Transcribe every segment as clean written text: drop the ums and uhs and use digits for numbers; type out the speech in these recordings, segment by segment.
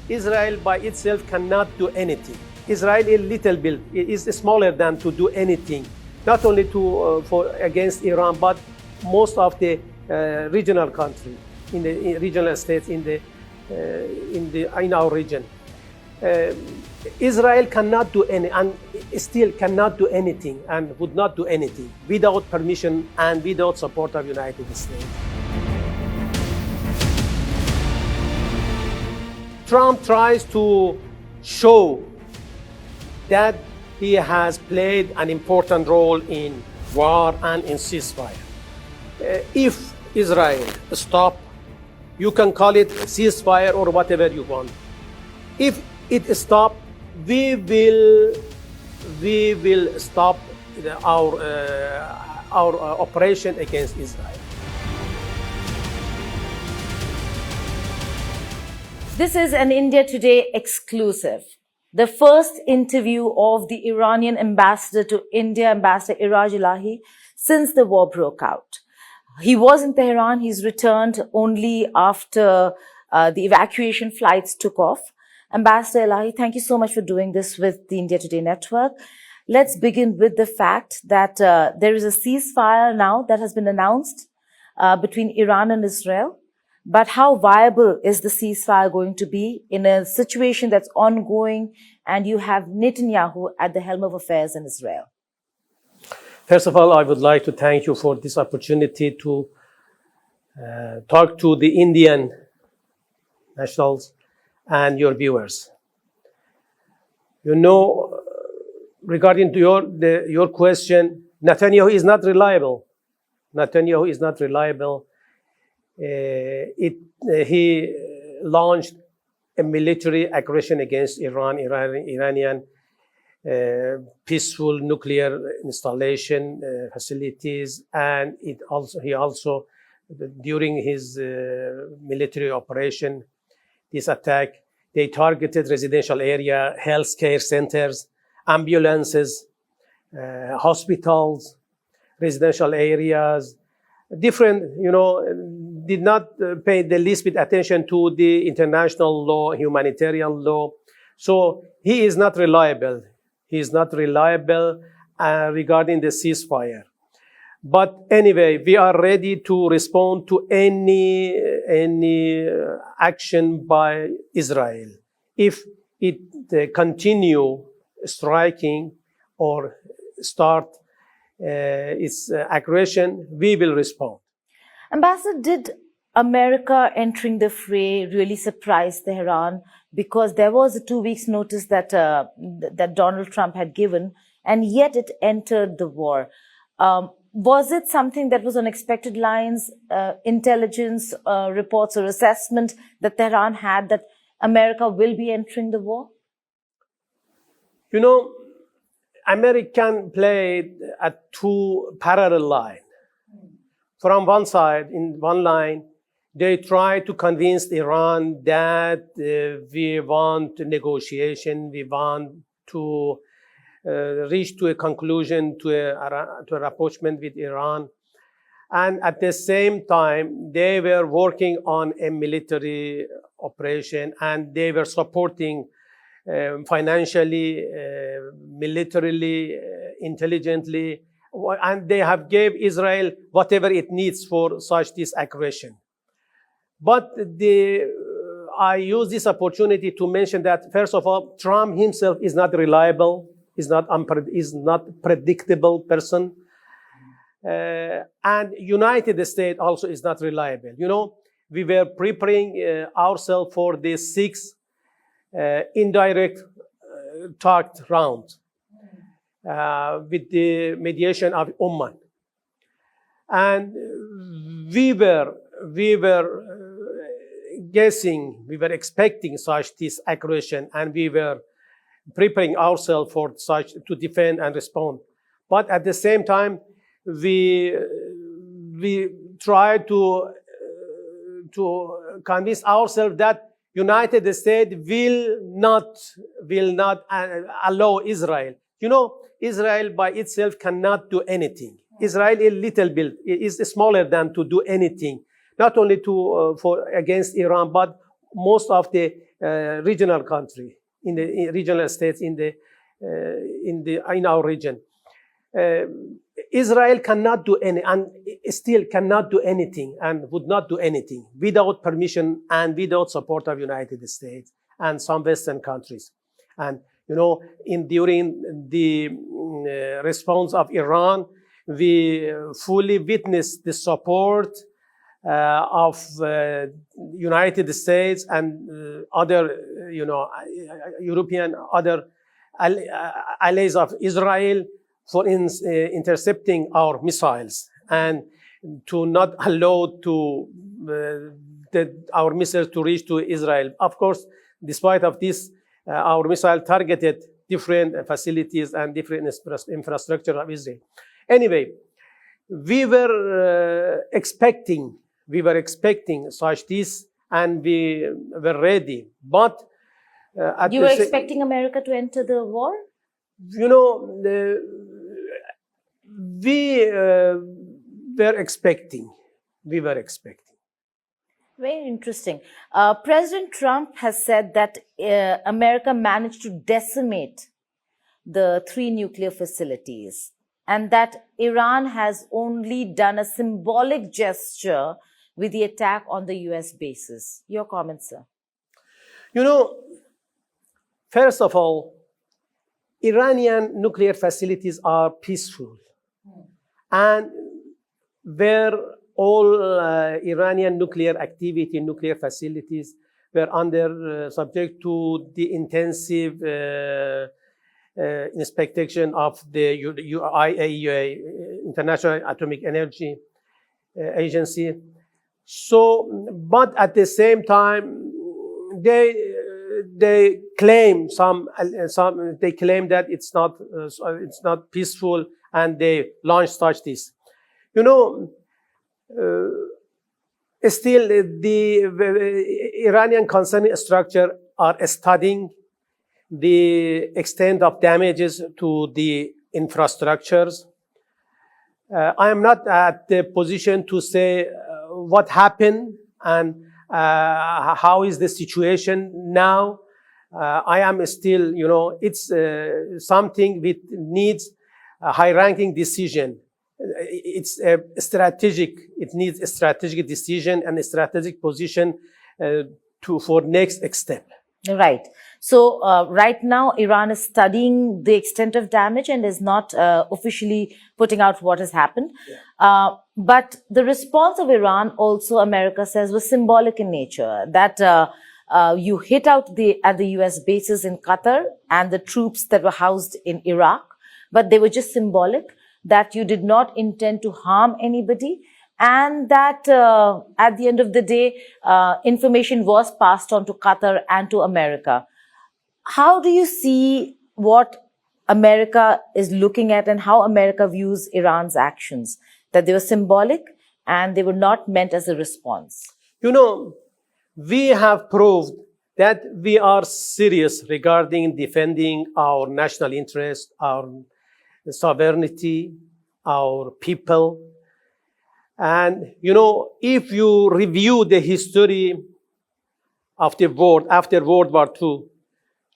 Israel by itself cannot do anything. Israel is little bit, is smaller than to do anything, not only against Iran, but most of the regional country, in the regional states in our region. Israel cannot do and still cannot do anything and would not do anything without permission and without support of United States. Trump tries to show that he has played an important role in war and in ceasefire. If Israel stop, you can call it ceasefire or whatever you want. If it stop, we will stop our operation against Israel. This is an India Today exclusive. The first interview of the Iranian ambassador to India, Ambassador Iraj Elahi, since the war broke out. He was in Tehran. He's returned only after the evacuation flights took off. Ambassador Elahi, thank you so much for doing this with the India Today network. Let's begin with the fact that there is a ceasefire now that has been announced between Iran and Israel. But how viable is the ceasefire going to be in a situation that's ongoing and you have Netanyahu at the helm of affairs in Israel? First of all, I would like to thank you for this opportunity to talk to the Indian nationals and your viewers. Regarding to your question, Netanyahu is not reliable. Netanyahu is not reliable. He launched a military aggression against Iranian peaceful nuclear installation facilities, and he also during his military operation, this attack, they targeted residential area, healthcare centers, ambulances, hospitals, residential areas, different, did not pay the least bit attention to the international law, humanitarian law. So he is not reliable. He is not reliable regarding the ceasefire. But anyway, we are ready to respond to any action by Israel. If it continue striking or start its aggression, we will respond. Ambassador, did America entering the fray really surprise Tehran? Because there was a 2 weeks notice that Donald Trump had given, and yet it entered the war. Was it something that was on expected lines, intelligence reports or assessment that Tehran had that America will be entering the war? American played at two parallel lines. From one side, in one line, they try to convince Iran that we want negotiation, we want to reach to a conclusion, to a rapprochement with Iran. And at the same time, they were working on a military operation, and they were supporting financially, militarily, intelligently, and they have gave Israel whatever it needs for such this aggression. But I use this opportunity to mention that, first of all, Trump himself is not reliable, is not predictable person, and United States also is not reliable. We were preparing ourselves for the sixth indirect talk round with the mediation of Oman, and we were guessing, we were expecting such this aggression, and we were preparing ourselves for such to defend and respond. But at the same time, we try to convince ourselves that United States will not allow Israel. Israel by itself cannot do anything. Israel is little bit, is smaller than to do anything, not only against Iran, but most of the regional country, in the regional states in our region. Israel cannot do any, and still cannot do anything, and would not do anything without permission and without support of United States and some Western countries. And during the response of Iran, we fully witnessed the support of United States and other, European, other allies of Israel for intercepting our missiles and to not allow our missiles to reach to Israel. Of course, despite of this, our missile targeted different facilities and different infrastructure of Israel. Anyway, we were expecting such this, and we were ready. But you were expecting America to enter the war? We were expecting. Very interesting. President Trump has said that America managed to decimate the 3 nuclear facilities, and that Iran has only done a symbolic gesture with the attack on the US bases. Your comments, sir? First of all, Iranian nuclear facilities are peaceful. And where all Iranian nuclear activity, nuclear facilities were under subject to the intensive inspection of the IAEA, International Atomic Energy Agency. So, but at the same time, they claim they claim that it's not peaceful, and they launched such this. Still the Iranian concerning structure are studying the extent of damages to the infrastructures. I am not at the position to say what happened and how is the situation now. I am still, it's something which needs a high-ranking decision. It's strategic. It needs a strategic decision and a strategic position for next step. Right. So right now, Iran is studying the extent of damage and is not officially putting out what has happened. Yeah. But the response of Iran, also America says, was symbolic in nature. That you hit out at the US bases in Qatar and the troops that were housed in Iraq, but they were just symbolic, that you did not intend to harm anybody, and that at the end of the day, information was passed on to Qatar and to America. How do you see what America is looking at and how America views Iran's actions? That they were symbolic and they were not meant as a response. We have proved that we are serious regarding defending our national interest, our sovereignty, our people. And, if you review the history of the world after World War II,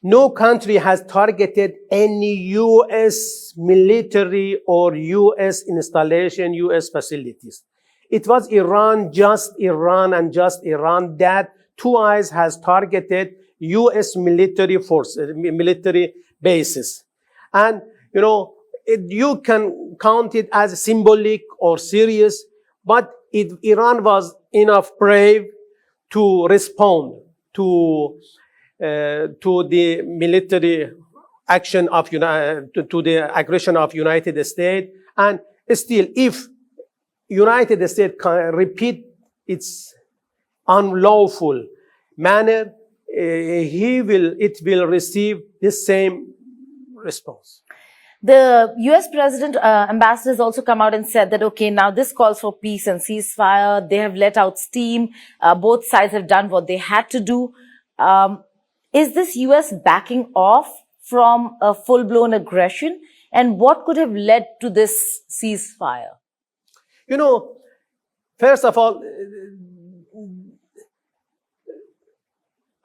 no country has targeted any U.S. military or U.S. installation, U.S. facilities. It was Iran, just Iran, and just Iran that twice has targeted U.S. military military bases. And, you can count it as symbolic or serious, but Iran was enough brave to respond to the military action of to the aggression of United States. And still, if United States can repeat its unlawful manner, it will receive the same response. The US President ambassador has also come out and said that, okay, now this calls for peace and ceasefire. They have let out steam. Both sides have done what they had to do. Is this US backing off from a full-blown aggression? And what could have led to this ceasefire? First of all,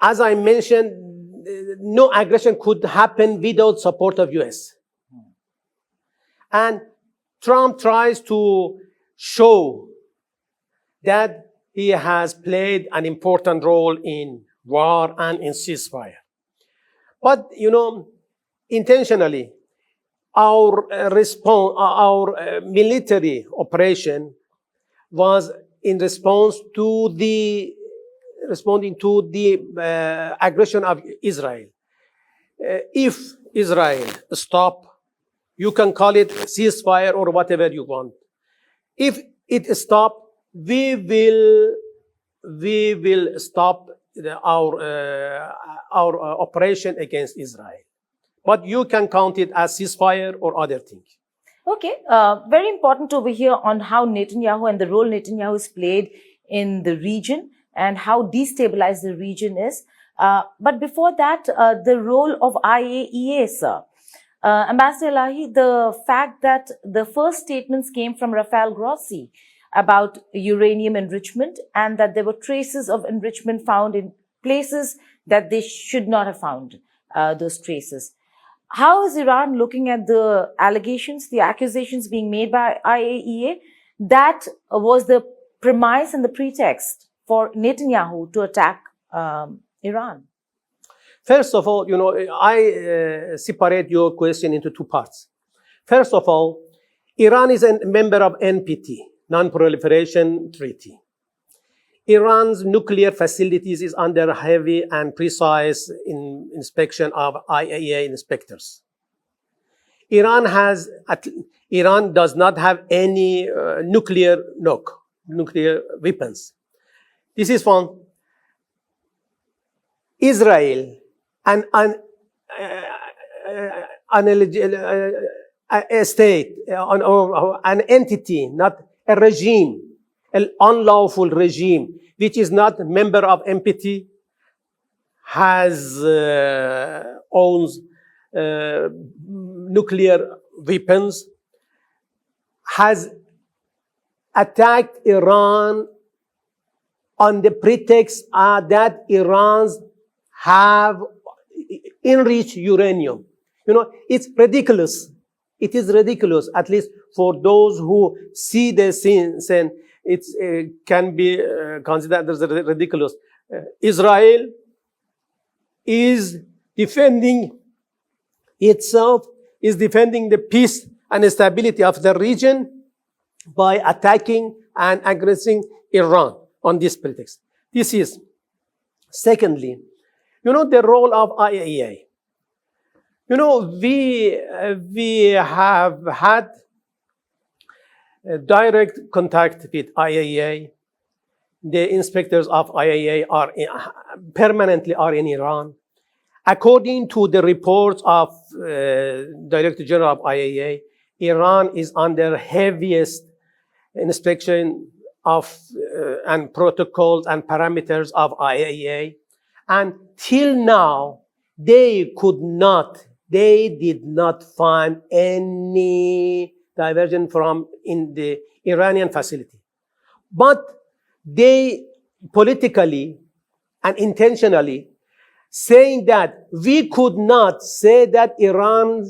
as I mentioned, no aggression could happen without support of US. And Trump tries to show that he has played an important role in war and in ceasefire. But, intentionally, our military operation was in response to responding to the aggression of Israel. If Israel stop, you can call it ceasefire or whatever you want. If it stop, we will stop our operation against Israel. But you can count it as ceasefire or other thing. Okay, very important over here on how Netanyahu and the role Netanyahu has played in the region and how destabilized the region is. But before that, the role of IAEA, sir. Ambassador Elahi, the fact that the first statements came from Rafael Grossi about uranium enrichment and that there were traces of enrichment found in places that they should not have found those traces. How is Iran looking at the allegations, the accusations being made by IAEA? That was the premise and the pretext for Netanyahu to attack Iran. First of all, I separate your question into two parts. First of all, Iran is a member of NPT, Non-Proliferation Treaty. Iran's nuclear facilities is under heavy and precise inspection of IAEA inspectors. Iran does not have any nuclear weapons. This is one. Israel, a state, an entity, not a regime, an unlawful regime, which is not a member of NPT, owns nuclear weapons, has attacked Iran on the pretext that Iran's have enriched uranium. It's ridiculous. It is ridiculous, at least for those who see the scenes, and it can be considered as ridiculous. Israel is defending itself, is defending the peace and stability of the region by attacking and aggressing Iran on this pretext. This is. Secondly, the role of IAEA. We have had direct contact with IAEA. The inspectors of IAEA are permanently in Iran. According to the reports of Director General of IAEA, Iran is under heaviest inspection of and protocols and parameters of IAEA. And till now, they did not find any diversion in the Iranian facility. But they politically and intentionally saying that we could not say that Iran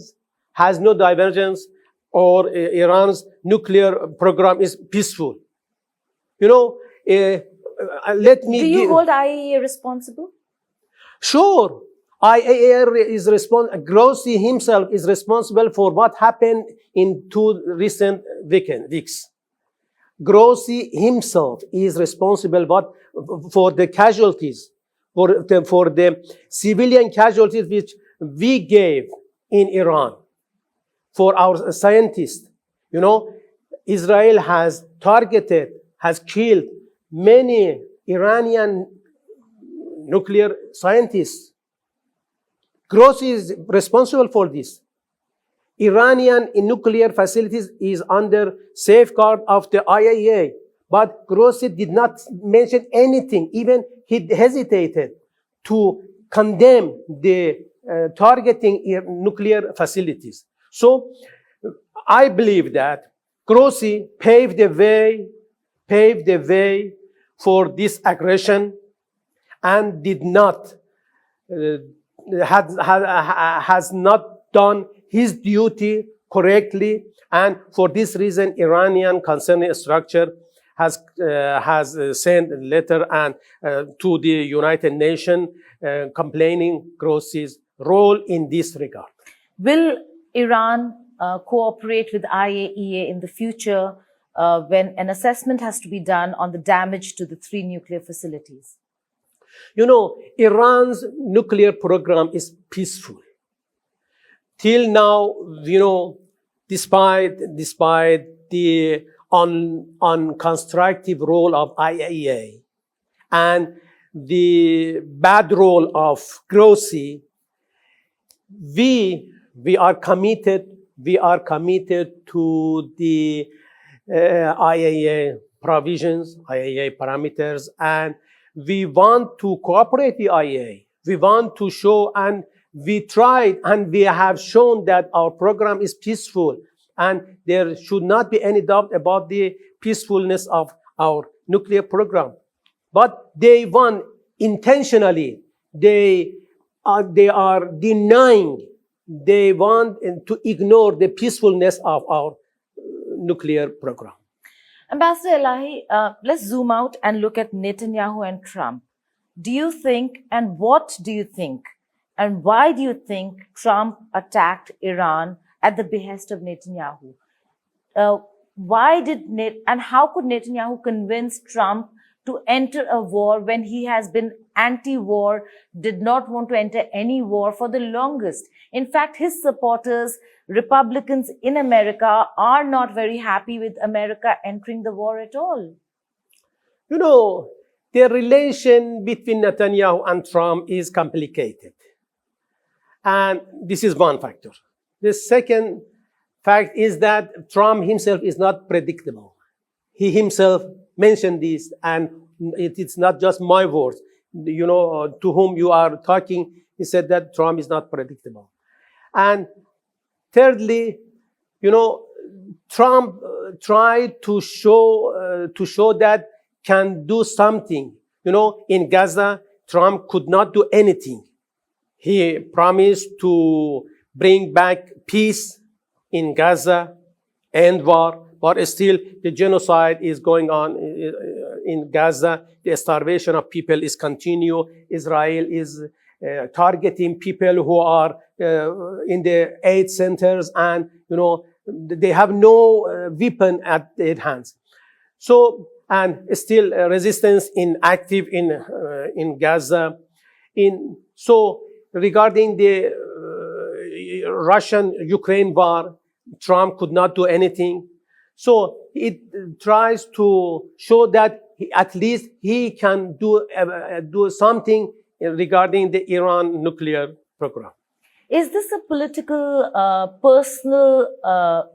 has no divergence or Iran's nuclear program is peaceful. Let me. Do you hold IAEA responsible? Sure. IAEA is responsible. Grossi himself is responsible for what happened in 2 recent weeks. Grossi himself is responsible for the casualties, for the civilian casualties which we gave in Iran. For our scientists, Israel has killed many Iranian nuclear scientists. Grossi is responsible for this. Iranian nuclear facilities is under safeguard of the IAEA, but Grossi did not mention anything. Even he hesitated to condemn the targeting nuclear facilities. So I believe that Grossi paved the way for this aggression, and did not has not done his duty correctly, and for this reason, Iranian concerning structure has sent a letter and to the United Nations complaining Grossi's role in this regard. Will Iran cooperate with IAEA in the future when an assessment has to be done on the damage to the 3 nuclear facilities? You know, Iran's nuclear program is peaceful. Till now, you know, despite the unconstructive role of IAEA and the bad role of Grossi, we are committed to the IAEA provisions, IAEA parameters, and we want to cooperate with IAEA. We want to show, and we tried, and we have shown that our program is peaceful, and there should not be any doubt about the peacefulness of our nuclear program. But they want intentionally, they are denying, they want to ignore the peacefulness of our nuclear program. Ambassador Elahi, let's zoom out and look at Netanyahu and Trump. Do you think, and what do you think, and why do you think Trump attacked Iran at the behest of Netanyahu? And how could Netanyahu convince Trump to enter a war when he has been anti-war, did not want to enter any war for the longest? In fact, his supporters, Republicans in America, are not very happy with America entering the war at all. You know, the relation between Netanyahu and Trump is complicated. And this is one factor. The second fact is that Trump himself is not predictable. He himself mentioned this, and it's not just my words. You know, to whom you are talking, he said that Trump is not predictable. And thirdly, you know, Trump tried to show that can do something. You know, in Gaza, Trump could not do anything. He promised to bring back peace in Gaza, end war, but still the genocide is going on in Gaza. The starvation of people is continue. Israel is targeting people who are in the aid centers, and you know they have no weapon at their hands. So, and still resistance active in Gaza. So regarding the Russian-Ukraine war, Trump could not do anything. So it tries to show that at least he can do something regarding the Iran nuclear program. Is this a political, personal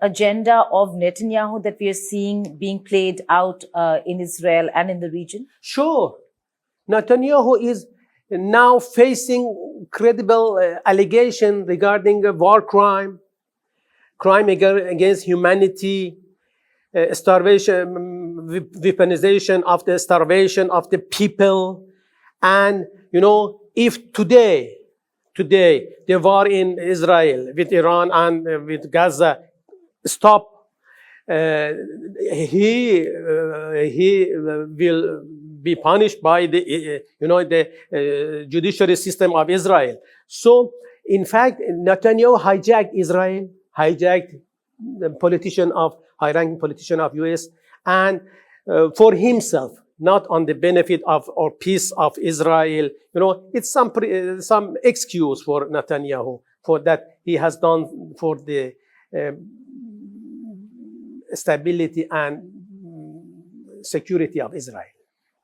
agenda of Netanyahu that we are seeing being played out in Israel and in the region? Sure. Netanyahu is now facing credible allegation regarding war crime against humanity, starvation, weaponization of the starvation of the people. And, you know, if today, the war in Israel with Iran and with Gaza stop, he will be punished by the judiciary system of Israel. So, in fact, Netanyahu hijacked Israel, hijacked the high-ranking politician of US, and for himself, not on the benefit of or peace of Israel. You know, it's some excuse for Netanyahu for that he has done for the stability and security of Israel.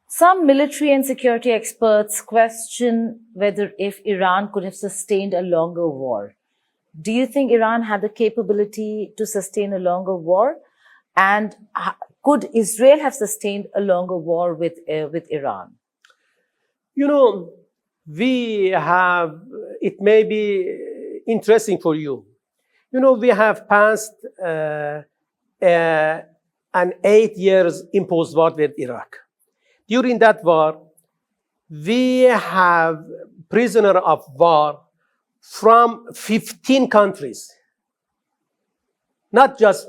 Some military and security experts question whether if Iran could have sustained a longer war. Do you think Iran had the capability to sustain a longer war? And could Israel have sustained a longer war with Iran? You know, it may be interesting for you. You know, we have passed an 8 years imposed war with Iraq. During that war, we have prisoner of war from 15 countries, not just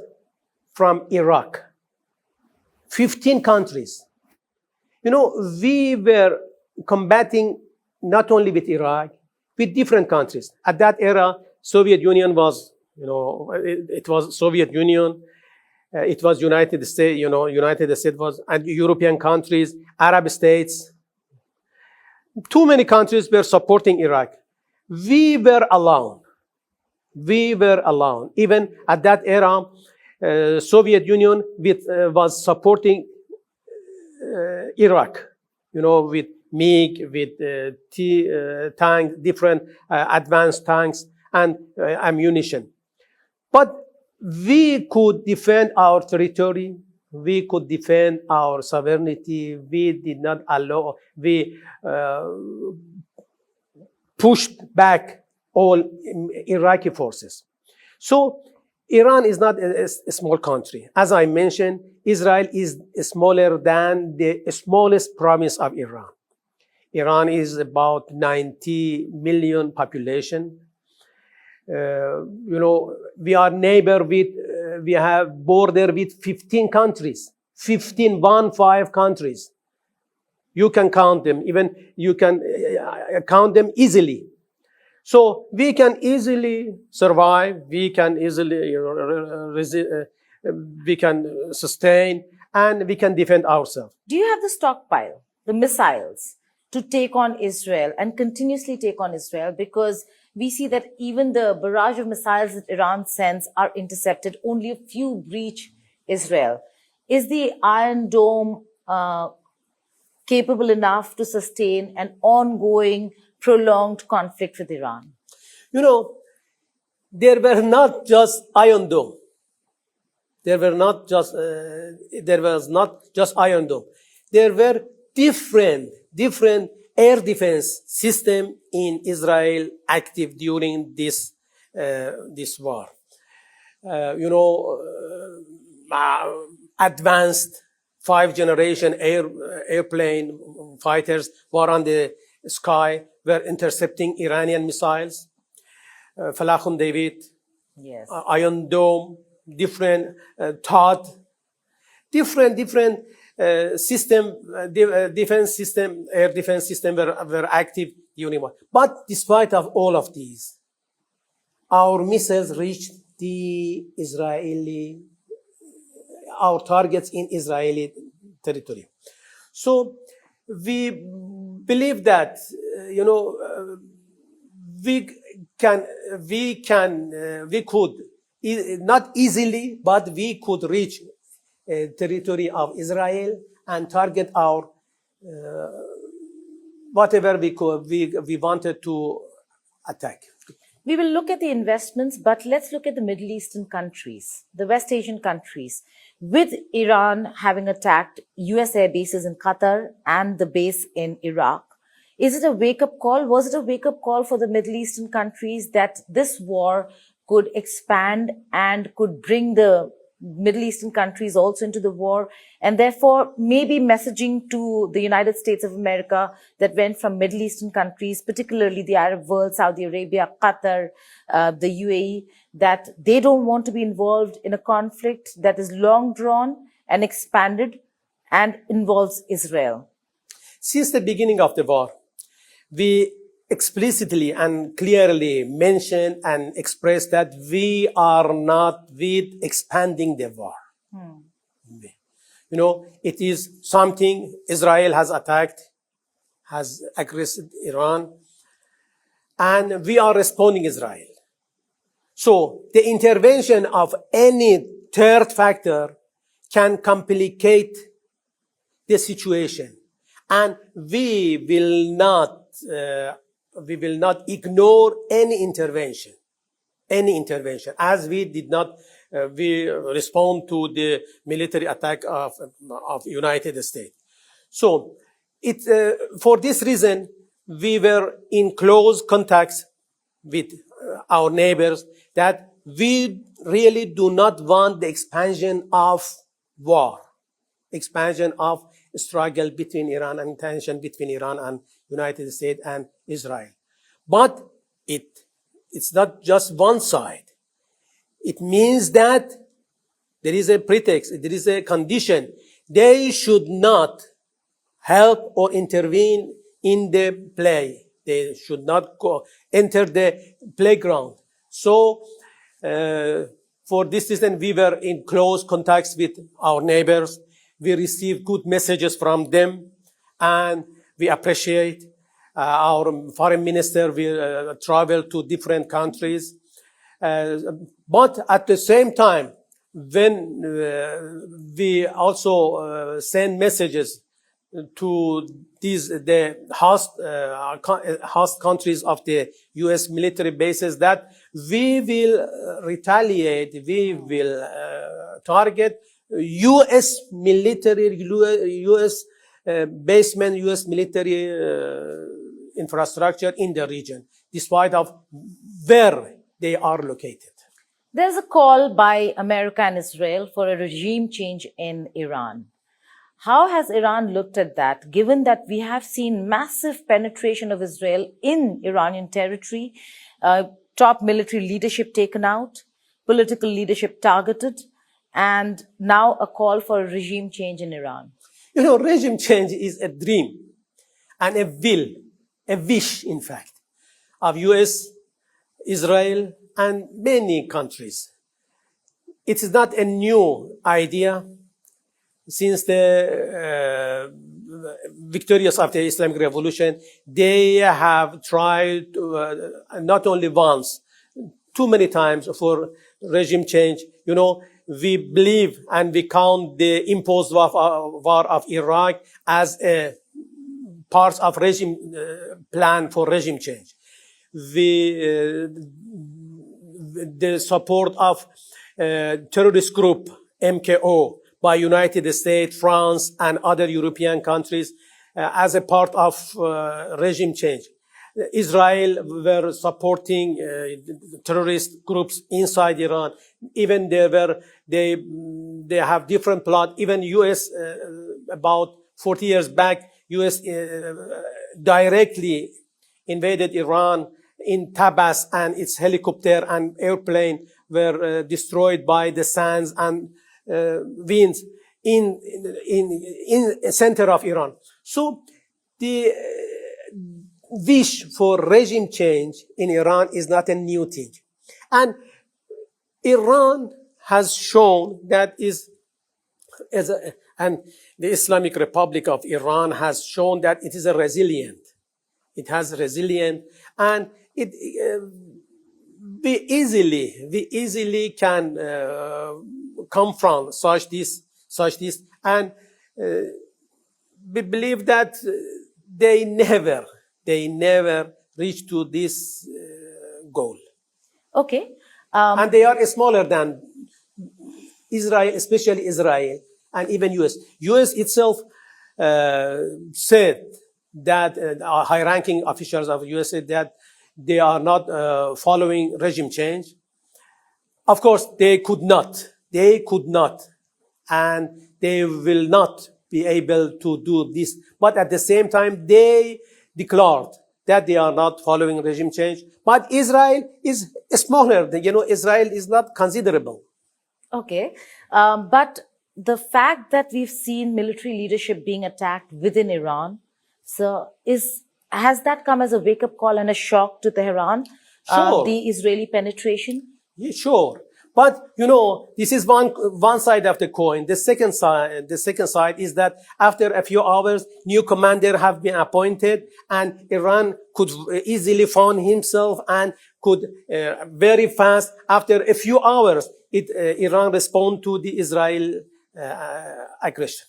from Iraq, 15 countries. You know, we were combating not only with Iraq, with different countries. At that era, Soviet Union was, you know, it was Soviet Union, it was United States, you know, United States was, and European countries, Arab states. Too many countries were supporting Iraq. We were alone. We were alone. Even at that era, Soviet Union was supporting Iraq, you know, with MiG, with tanks, different advanced tanks and ammunition. But we could defend our territory. We could defend our sovereignty. We did not allow, we pushed back all Iraqi forces. So Iran is not a small country. As I mentioned, Israel is smaller than the smallest province of Iran. Iran is about 90 million population. You know, we are neighbor with, we have border with 15 countries, 15 countries. You can count them, even you can count them easily. So we can easily survive, we can easily we can sustain, and we can defend ourselves. Do you have the stockpile, the missiles, to take on Israel and continuously take on Israel? Because we see that even the barrage of missiles that Iran sends are intercepted. Only a few reach Israel. Is the Iron Dome capable enough to sustain an ongoing, prolonged conflict with Iran? You know, there were not just Iron Dome. There was not just Iron Dome. There were different air defense system in Israel active during this war. You know, advanced 5th-generation airplane fighters were on the sky, were intercepting Iranian missiles. Falachum David, yes, Iron Dome, different TOD, different system, defense system, air defense system were active during war. But despite of all of these, our missiles reached the Israeli, our targets in Israeli territory. So we believe that, you know, we could, not easily, but we could reach territory of Israel and target our whatever we could, we wanted to attack. We will look at the investments, but let's look at the Middle Eastern countries, the West Asian countries. With Iran having attacked US air bases in Qatar and the base in Iraq, is it a wake-up call? Was it a wake-up call for the Middle Eastern countries that this war could expand and could bring the Middle Eastern countries also into the war, and therefore maybe messaging to the United States of America that went from Middle Eastern countries, particularly the Arab world, Saudi Arabia, Qatar, the UAE, that they don't want to be involved in a conflict that is long drawn and expanded and involves Israel? Since the beginning of the war, we explicitly and clearly mention and express that we are not with expanding the war. You know, it is something Israel has attacked, has aggressed Iran, and we are responding Israel. So the intervention of any third factor can complicate the situation, and we will not ignore any intervention, as we did not, we respond to the military attack of United States. So for this reason, we were in close contacts with our neighbors that we really do not want the expansion of war, expansion of struggle between Iran and tension between Iran and United States and Israel. But it's not just one side. It means that there is a pretext, there is a condition. They should not help or intervene in the play. They should not enter the playground. So, for this reason, we were in close contacts with our neighbors. We received good messages from them, and we appreciate our foreign minister will travel to different countries. But at the same time, when we also send messages to the host countries of the U.S. military bases that we will retaliate, we will target U.S. military, U.S. basement, U.S. military infrastructure in the region, despite of where they are located. There's a call by America and Israel for a regime change in Iran. How has Iran looked at that, given that we have seen massive penetration of Israel in Iranian territory, top military leadership taken out, political leadership targeted, and now a call for a regime change in Iran? You know, regime change is a dream and a will, a wish, in fact, of U.S., Israel, and many countries. It is not a new idea. Since the victorious of the Islamic Revolution, they have tried not only once, too many times for regime change. You know, we believe and we count the imposed war of Iraq as a part of regime plan for regime change. The support of terrorist group MKO by United States, France, and other European countries as a part of regime change. Israel were supporting terrorist groups inside Iran. Even they have different plot. Even U.S. About 40 years back, U.S. Directly invaded Iran in Tabas, and its helicopter and airplane were destroyed by the sands and winds in the center of Iran. So the wish for regime change in Iran is not a new thing. And Iran has shown that and the Islamic Republic of Iran has shown that it is resilient. It has resilient, and we easily can confront such this, and we believe that they never reach to this goal. Okay. And they are smaller than Israel, especially Israel, and even U.S. U.S. itself said that high-ranking officials of U.S. said that they are not following regime change. Of course, they could not, and they will not be able to do this. But at the same time, they declared that they are not following regime change. But Israel is smaller. You know, Israel is not considerable. Okay. But the fact that we've seen military leadership being attacked within Iran, so has that come as a wake-up call and a shock to Tehran? Sure. The Israeli penetration? Yeah, sure. But, you know, this is one side of the coin. The second side is that after a few hours, new commander have been appointed, and Iran could easily found himself and could very fast, after a few hours, Iran respond to the Israel aggression.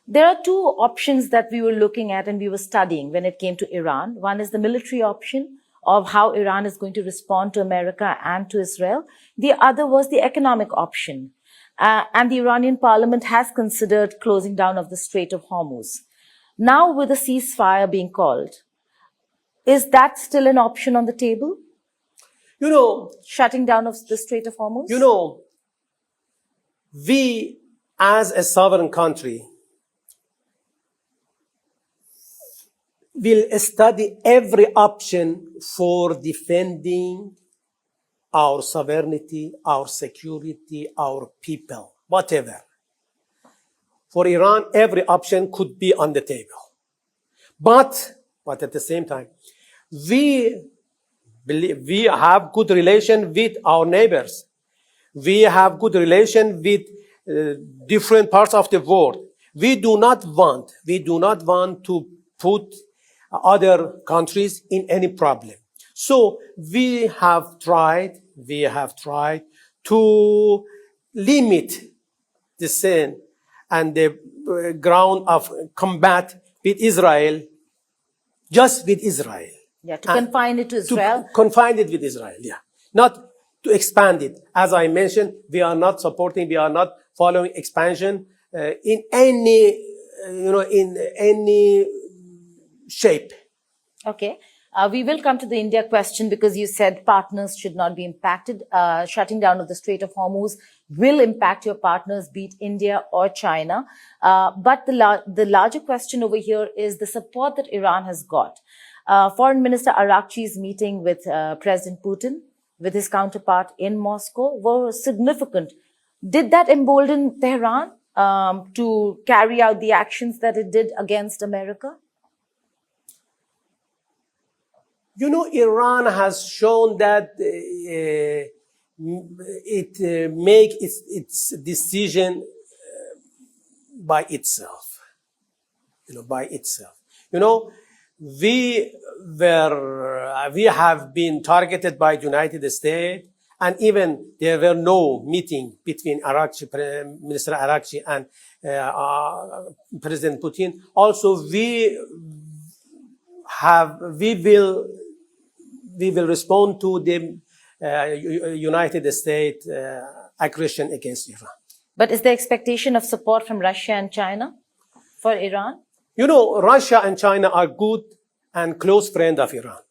There are two options that we were looking at and we were studying when it came to Iran. One is the military option of how Iran is going to respond to America and to Israel. The other was the economic option. And the Iranian parliament has considered closing down of the Strait of Hormuz. Now with a ceasefire being called, is that still an option on the table? You know, shutting down of the Strait of Hormuz? You know, we as a sovereign country will study every option for defending our sovereignty, our security, our people, whatever. For Iran, every option could be on the table. But at the same time, we have good relation with our neighbors. We have good relation with different parts of the world. We do not want to put other countries in any problem. So we have tried to limit the sin and the ground of combat with Israel, just with Israel. Yeah, to confine it to Israel. To confine it with Israel, yeah. Not to expand it. As I mentioned, we are not following expansion in any shape. Okay. We will come to the India question because you said partners should not be impacted. Shutting down of the Strait of Hormuz will impact your partners, be it India or China. But the larger question over here is the support that Iran has got. Foreign Minister Arakchi's meeting with President Putin, with his counterpart in Moscow, were significant. Did that embolden Tehran to carry out the actions that it did against America? You know, Iran has shown that it makes its decision by itself. We have been targeted by the United States, and even there were no meeting between Minister Arakchi and President Putin. Also, we will respond to the United States aggression against Iran. But is there expectation of support from Russia and China for Iran? You know, Russia and China are good and close friends of Iran.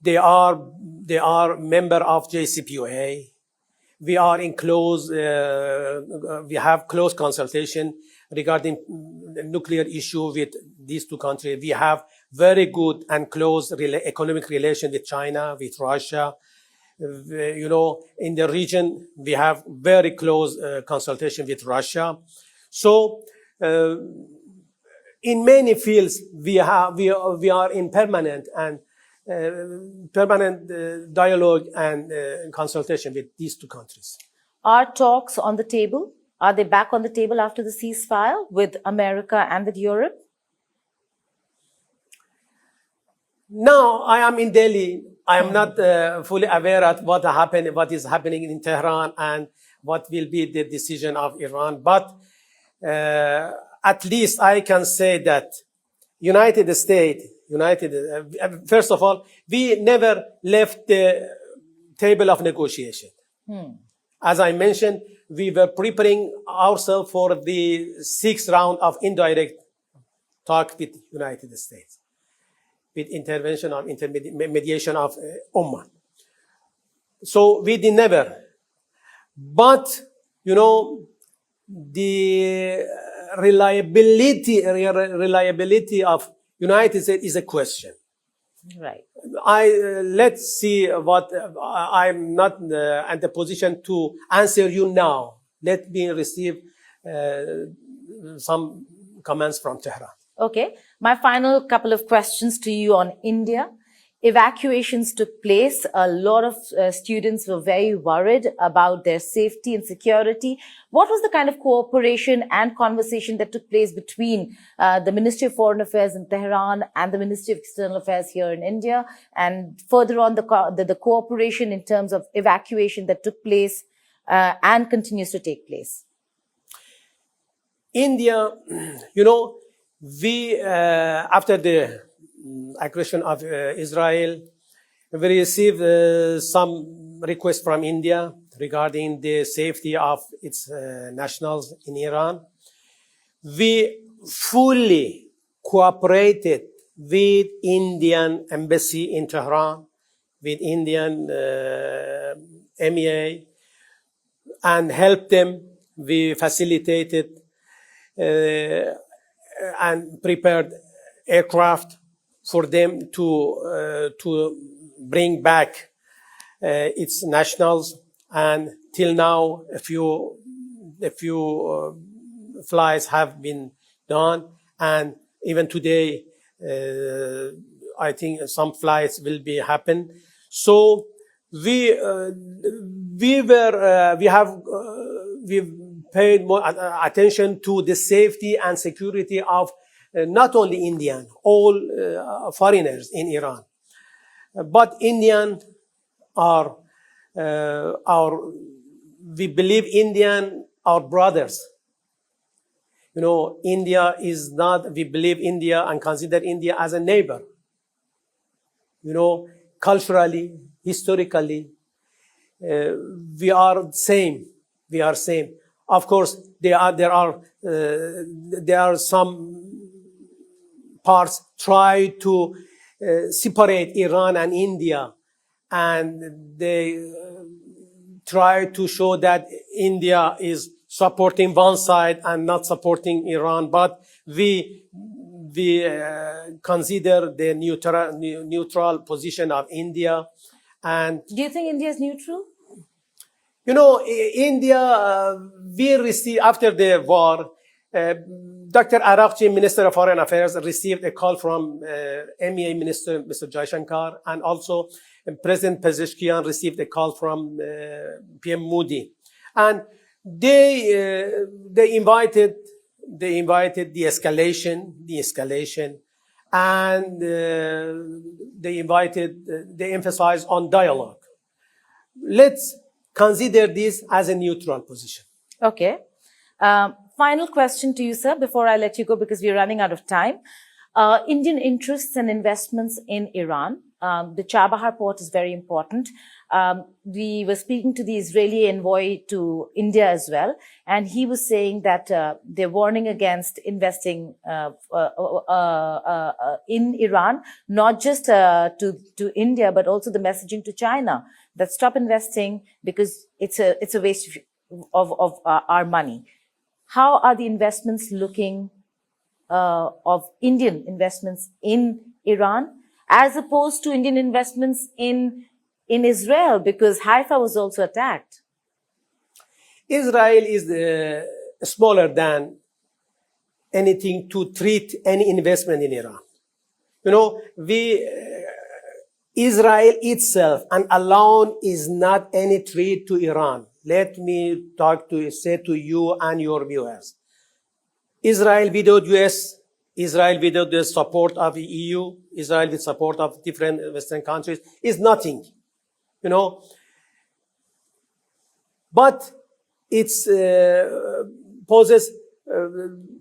They are member of JCPOA. We are in close. We have close consultation regarding the nuclear issue with these two countries. We have very good and close economic relation with China, with Russia. In the region, we have very close consultation with Russia. So, in many fields, we are in permanent dialogue and consultation with these two countries. Are talks on the table? Are they back on the table after the ceasefire with America and with Europe? Now I am in Delhi. I am not fully aware of what is happening in Tehran and what will be the decision of Iran. But at least I can say that United States, first of all, we never left the table of negotiation. As I mentioned, we were preparing ourselves for the 6th round of indirect talk with United States, with intervention or mediation of Oman. So we did never. But, the reliability of United States is a question. Right. Let's see what I'm not in the position to answer you now. Let me receive some comments from Tehran. Okay. My final couple of questions to you on India. Evacuations took place. A lot of students were very worried about their safety and security. What was the kind of cooperation and conversation that took place between the Ministry of Foreign Affairs in Tehran and the Ministry of External Affairs here in India? And further on, the cooperation in terms of evacuation that took place and continues to take place? India, we, after the aggression of Israel, we received some requests from India regarding the safety of its nationals in Iran. We fully cooperated with Indian embassy in Tehran, with Indian MEA, and helped them. We facilitated and prepared aircraft for them to bring back its nationals. And till now, a few flights have been done, and even today, I think some flights will be happen. So we've paid more attention to the safety and security of not only Indian, all foreigners in Iran, but Indian are we believe Indian are brothers. You know, India is not, we believe India and consider India as a neighbor. You know, culturally, historically, we are same. We are same. Of course, there are some parts try to separate Iran and India, and they try to show that India is supporting one side and not supporting Iran. But we consider the neutral position of India. And do you think India is neutral? You know, India, we received, after the war, Dr. Araqchi, Minister of Foreign Affairs, received a call from MEA Minister, Mr. Jaishankar, and also President Pezeshkian received a call from PM Modi. And they invited the escalation, and they emphasized on dialogue. Let's consider this as a neutral position. Okay. Final question to you, sir, before I let you go, because we're running out of time. Indian interests and investments in Iran. The Chabahar port is very important. We were speaking to the Israeli envoy to India as well, and he was saying that they're warning against investing in Iran, not just to India, but also the messaging to China that stop investing because it's a waste of our money. How are the investments looking of Indian investments in Iran as opposed to Indian investments in Israel, because Haifa was also attacked? Israel is smaller than anything to treat any investment in Iran. You know, Israel itself and alone is not any threat to Iran. Let me say to you and your viewers. Israel without US, Israel without the support of the EU, Israel with support of different Western countries is nothing, you know. But it poses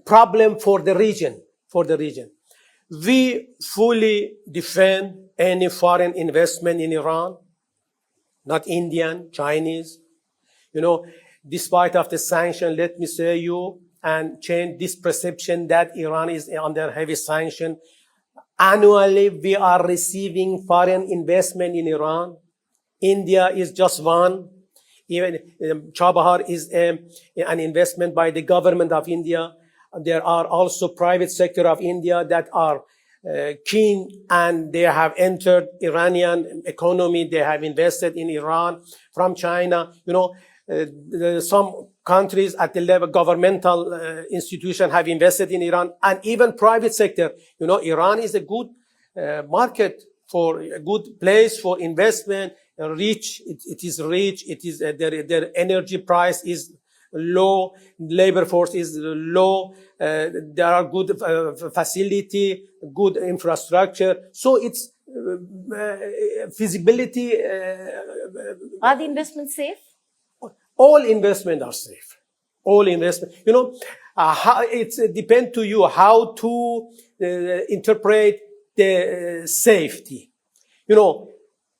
problem for the region, We fully defend any foreign investment in Iran, not Indian, Chinese. You know, despite of the sanction, let me say you, and change this perception that Iran is under heavy sanction. Annually, we are receiving foreign investment in Iran. India is just one. Even Chabahar is an investment by the government of India. There are also private sector of India that are keen, and they have entered Iranian economy. They have invested in Iran from China. You know, some countries at the level governmental institution have invested in Iran, and even private sector. You know, Iran is a good market for a good place for investment. Rich, it is rich. It is their energy price is low, labor force is low. There are good facility, good infrastructure. So it's feasibility. Are the investments safe? All investment are safe. All investment. You know, it's depend to you how to interpret the safety. You know,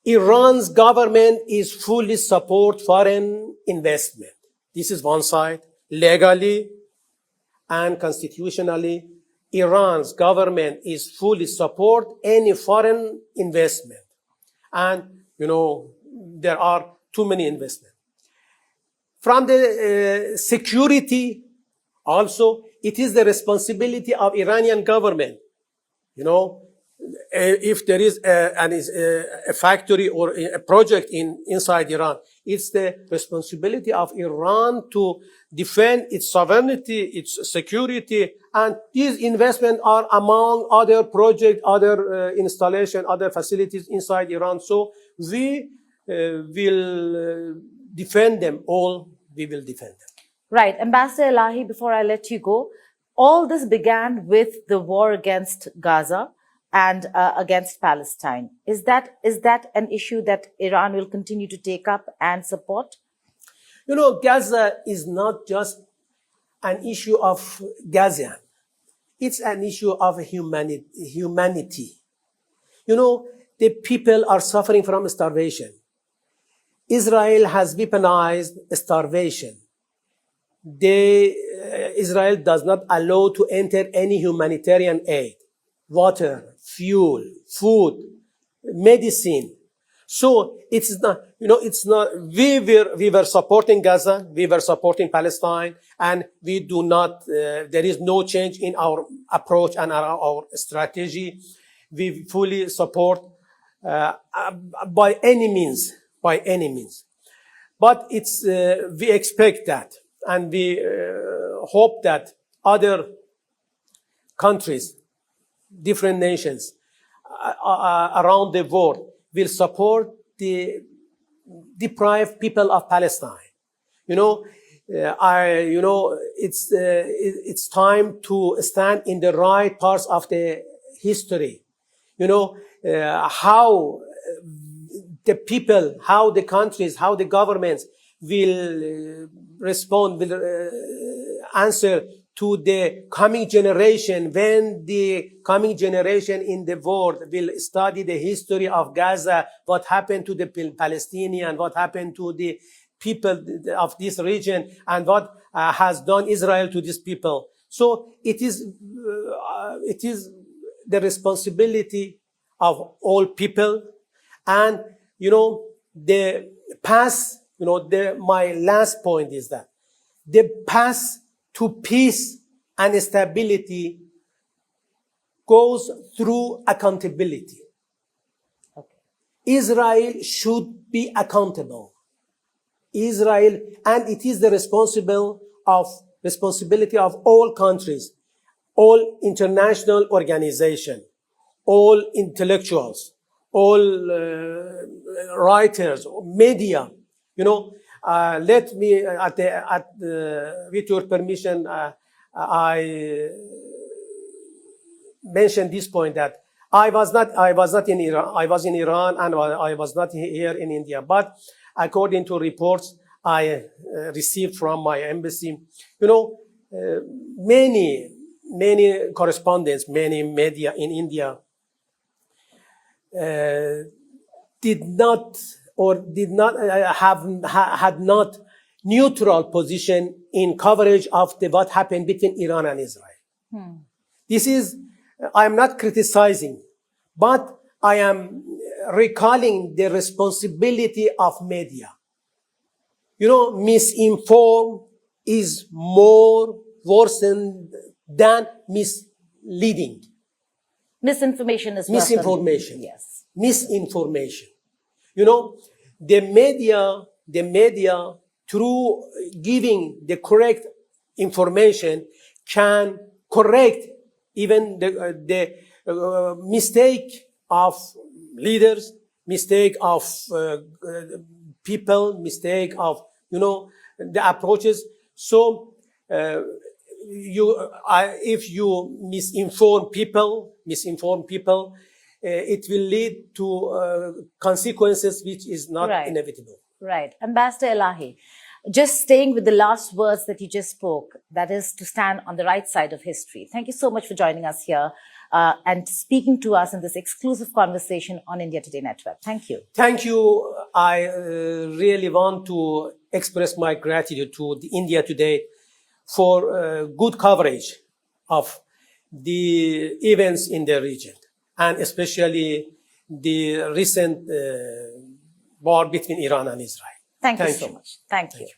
Iran's government is fully support foreign investment. This is one side. Legally and constitutionally, Iran's government is fully support any foreign investment. And, you know, there are too many investments. From the security, also, it is the responsibility of Iranian government. You know, if there is a factory or a project inside Iran, it's the responsibility of Iran to defend its sovereignty, its security, and these investments are among other projects, other installation, other facilities inside Iran. So we will defend them all. We will defend them. Right. Ambassador Elahi, before I let you go, all this began with the war against Gaza and against Palestine. Is that an issue that Iran will continue to take up and support? You know, Gaza is not just an issue of Gaza. It's an issue of humanity. You know, the people are suffering from starvation. Israel has weaponized starvation. Israel does not allow to enter any humanitarian aid, water, fuel, food, medicine. So it's not, you know, it's not, we were supporting Gaza, we were supporting Palestine, and we do not, there is no change in our approach and our strategy. We fully support, by any means. But it's, we expect that, and we hope that other countries, different nations around the world will support the deprived people of Palestine. You know, it's time to stand in the right parts of the history. You know, how the people, how the countries, how the governments will respond, will answer to the coming generation, when the coming generation in the world will study the history of Gaza, what happened to the Palestinians, what happened to the people of this region, and what has done Israel to these people. So it is the responsibility of all people. And, you know, the path, you know, my last point is that the path to peace and stability goes through accountability. Okay. Israel should be accountable. Israel, and it is the responsibility of all countries, all international organizations, all intellectuals, all writers, media. You know, let me, with your permission, I mentioned this point that I was not in Iran. I was in Iran, and I was not here in India. But according to reports I received from my embassy, you know, many correspondents, many media in India had not neutral position in coverage of what happened between Iran and Israel. This is, I am not criticizing, but I am recalling the responsibility of media. You know, misinformed is more worse than misleading. Misinformation is misinformation. Yes. Misinformation. You know, the media, through giving the correct information, can correct even the mistake of leaders, mistake of people, mistake of, you know, the approaches. So if you misinform people, it will lead to consequences which is not inevitable. Right. Ambassador Elahi, just staying with the last words that you just spoke, that is to stand on the right side of history. Thank you so much for joining us here and speaking to us in this exclusive conversation on India Today Network. Thank you. Thank you. I really want to express my gratitude to the India Today for good coverage of the events in the region, and especially the recent war between Iran and Israel. Thank you so much. Thank you.